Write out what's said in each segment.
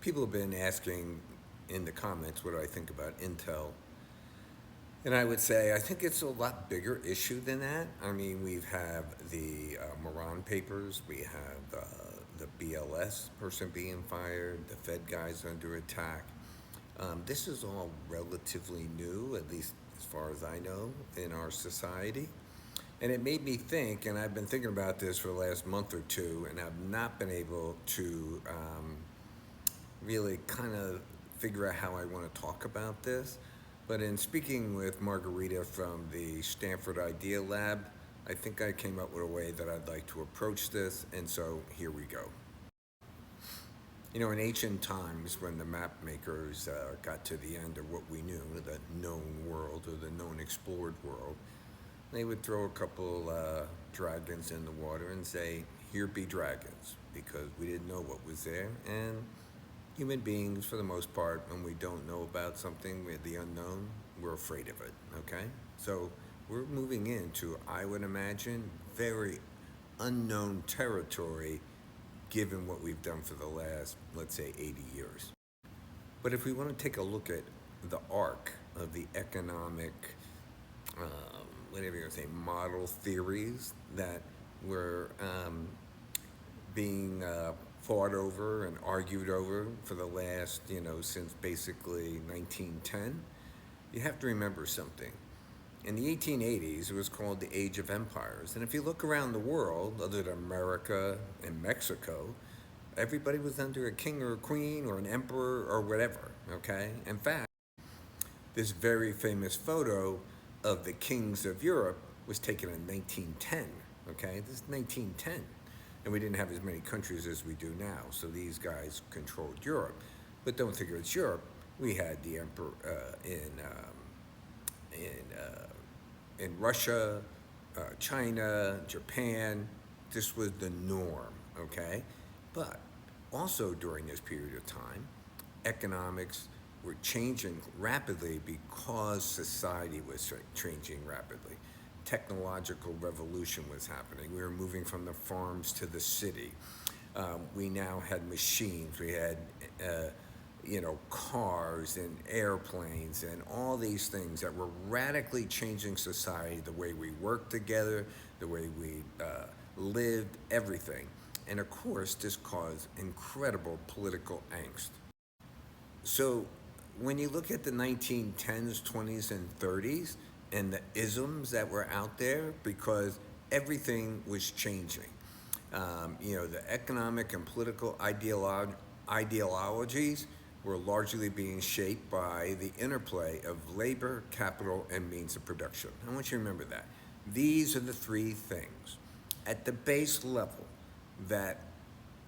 People have been asking in the comments what do I think about Intel. And I would say I think it's a lot bigger issue than that. I mean, we have the Moran papers, we have the BLS person being fired, the Fed guys under attack. This is all relatively new, at least as far as I know, in our society. And it made me think, and I've been thinking about this for the last month or two, and I've not been able to really kind of figure out how I want to talk about this. But in speaking with Margarita from the Stanford Idea Lab, I think I came up with a way that I'd like to approach this, and so here we go. You know, in ancient times, when the map makers got to the end of what we knew, the known world or the known explored world, they would throw a couple dragons in the water and say, here be dragons, because we didn't know what was there. And human beings, for the most part, when we don't know about something, with the unknown, we're afraid of it, okay? So we're moving into, I would imagine, very unknown territory given what we've done for the last, let's say, 80 years. But if we want to take a look at the arc of the economic, whatever you're going to say, model theories that were being fought over and argued over for the last, since basically 1910, you have to remember something. In the 1880s, it was called the Age of Empires. And if you look around the world, other than America and Mexico, everybody was under a king or a queen or an emperor or whatever, okay? In fact, this very famous photo of the kings of Europe was taken in 1910, okay? This is 1910. And we didn't have as many countries as we do now, so these guys controlled Europe. But don't think it's Europe. We had the emperor in Russia, China, Japan. This was the norm, okay? But also during this period of time, economics were changing rapidly because society was changing rapidly. Technological revolution was happening. We were moving from the farms to the city. We now had machines. We had cars and airplanes and all these things that were radically changing society, the way we worked together, the way we lived, everything. And of course, this caused incredible political angst. So when you look at the 1910s, 20s, and 30s, and the isms that were out there, because everything was changing. The economic and political ideologies were largely being shaped by the interplay of labor, capital, and means of production. I want you to remember that. These are the three things at the base level that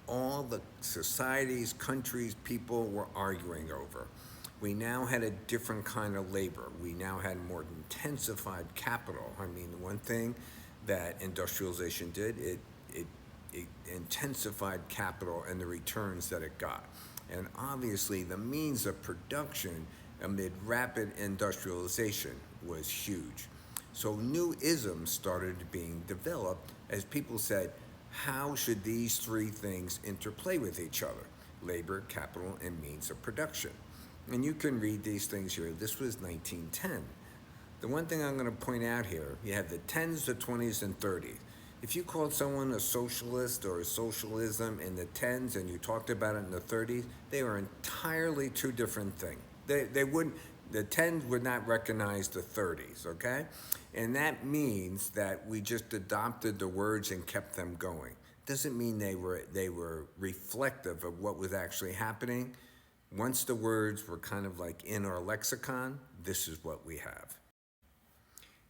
all the societies, countries, people were arguing over. We now had a different kind of labor. We now had more intensified capital. I mean, the one thing that industrialization did, it intensified capital and the returns that it got. And obviously, the means of production amid rapid industrialization was huge. So new isms started being developed as people said, how should these three things interplay with each other? Labor, capital, and means of production. And you can read these things here. This was 1910. The one thing I'm going to point out here, you have the 10s, the 20s, and 30s. If you called someone a socialist or a socialism in the 10s and you talked about it in the 30s, they were entirely two different things. They wouldn't, the 10s would not recognize the 30s, okay? And that means that we just adopted the words and kept them going. Doesn't mean they were reflective of what was actually happening. Once the words were kind of like in our lexicon, this is what we have.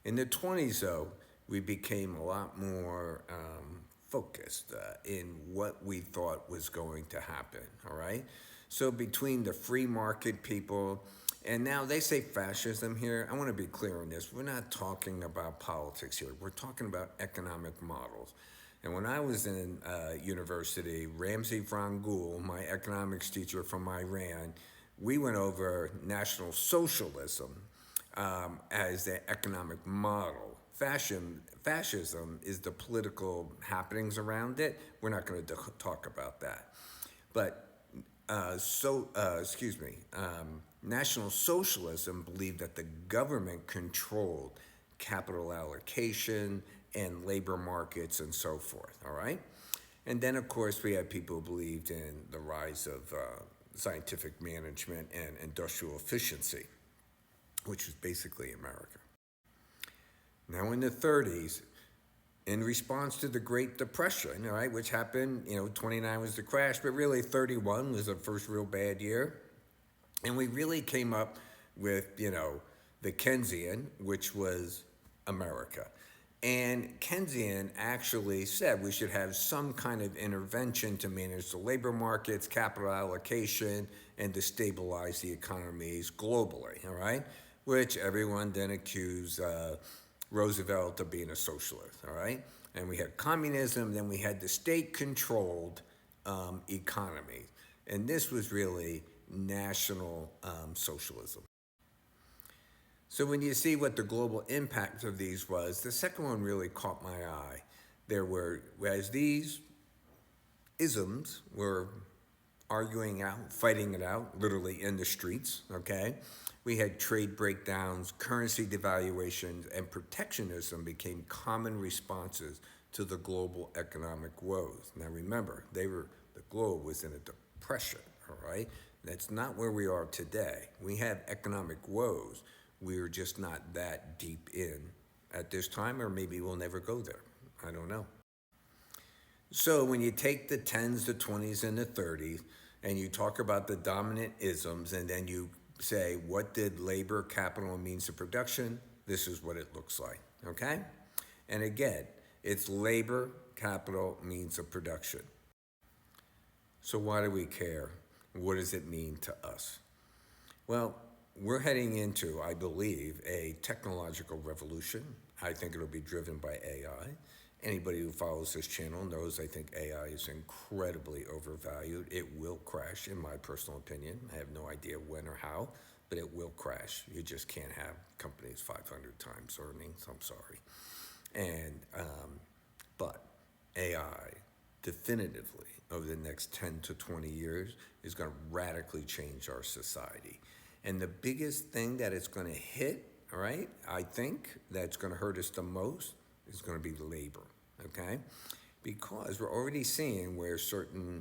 In the 20s, though, we became a lot more focused in what we thought was going to happen, all right? So between the free market people, and now they say fascism here. I want to be clear on this. We're not talking about politics here. We're talking about economic models. And when I was in university, Ramsey Frangul, my economics teacher from Iran, we went over National Socialism as the economic model. Fascism is the political happenings around it. We're not going to talk about that. But National Socialism believed that the government controlled capital allocation and labor markets and so forth, all right? And then, of course, we had people who believed in the rise of scientific management and industrial efficiency, which was basically America. Now, in the 30s, in response to the Great Depression, all right, which happened, 29 was the crash, but really 31 was the first real bad year. And we really came up with, the Keynesian, which was America. And Keynesian actually said we should have some kind of intervention to manage the labor markets, capital allocation, and to stabilize the economies globally, all right? Which everyone then accused Roosevelt of being a socialist, all right? And we had communism, then we had the state-controlled economy. And this was really national socialism. So when you see what the global impact of these was, the second one really caught my eye. There were, as these isms were arguing out, fighting it out, literally in the streets, okay? We had trade breakdowns, currency devaluations, and protectionism became common responses to the global economic woes. Now remember, the globe was in a depression, all right? That's not where we are today. We have economic woes. We're just not that deep in at this time, or maybe we'll never go there. I don't know. So when you take the 10s, the 20s, and the 30s, and you talk about the dominant isms, and then you say, what did labor, capital, and means of production? This is what it looks like, okay? And again, it's labor, capital, means of production. So why do we care? What does it mean to us? Well, we're heading into, I believe, a technological revolution. I think it'll be driven by AI. Anybody who follows this channel knows I think AI is incredibly overvalued. It will crash, in my personal opinion. I have no idea when or how, but it will crash. You just can't have companies 500 times earnings, I'm sorry. And, but AI definitively over the next 10 to 20 years is going to radically change our society. And the biggest thing that it's going to hit, all right, I think that's going to hurt us the most is going to be labor, okay? Because we're already seeing where certain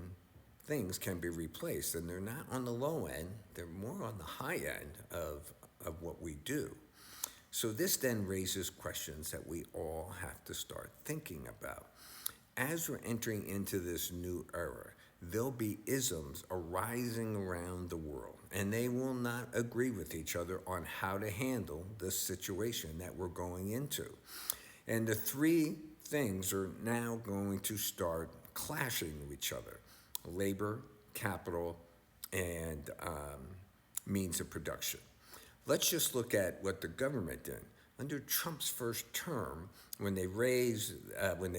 things can be replaced, and they're not on the low end, they're more on the high end of what we do. So this then raises questions that we all have to start thinking about. As we're entering into this new era, there'll be isms arising around the world, and they will not agree with each other on how to handle this situation that we're going into. And the three things are now going to start clashing with each other: labor, capital, and means of production. Let's just look at what the government did. Under Trump's first term, when they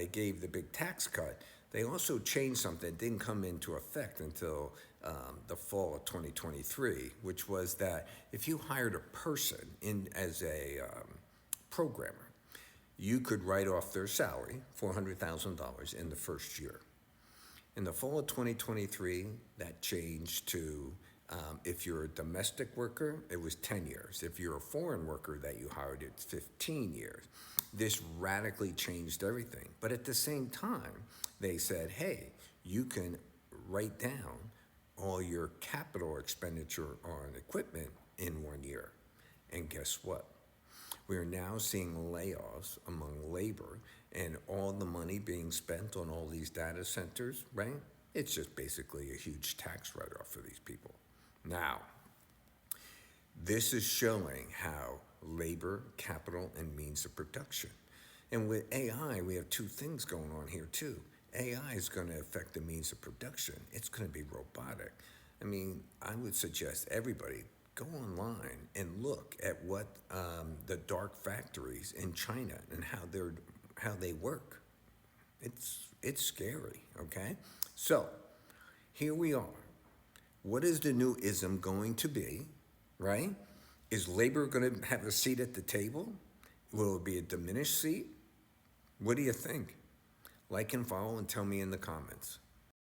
gave the big tax cut, they also changed something that didn't come into effect until the fall of 2023, which was that if you hired a person as a programmer, you could write off their salary, $400,000 in the first year. In the fall of 2023, that changed to if you're a domestic worker, it was 10 years. If you're a foreign worker that you hired, it's 15 years. This radically changed everything. But at the same time, they said, hey, you can write down all your capital expenditure on equipment in 1 year. And guess what? We are now seeing layoffs among labor, and all the money being spent on all these data centers, right? It's just basically a huge tax write-off for these people. Now, this is showing how labor, capital, and means of production. And with AI, we have two things going on here too. AI is going to affect the means of production. It's going to be robotic. I mean, I would suggest everybody go online and look at what the dark factories in China and how they work. It's scary, okay? So here we are. What is the new ism going to be, right? Is labor going to have a seat at the table? Will it be a diminished seat? What do you think? Like and follow and tell me in the comments.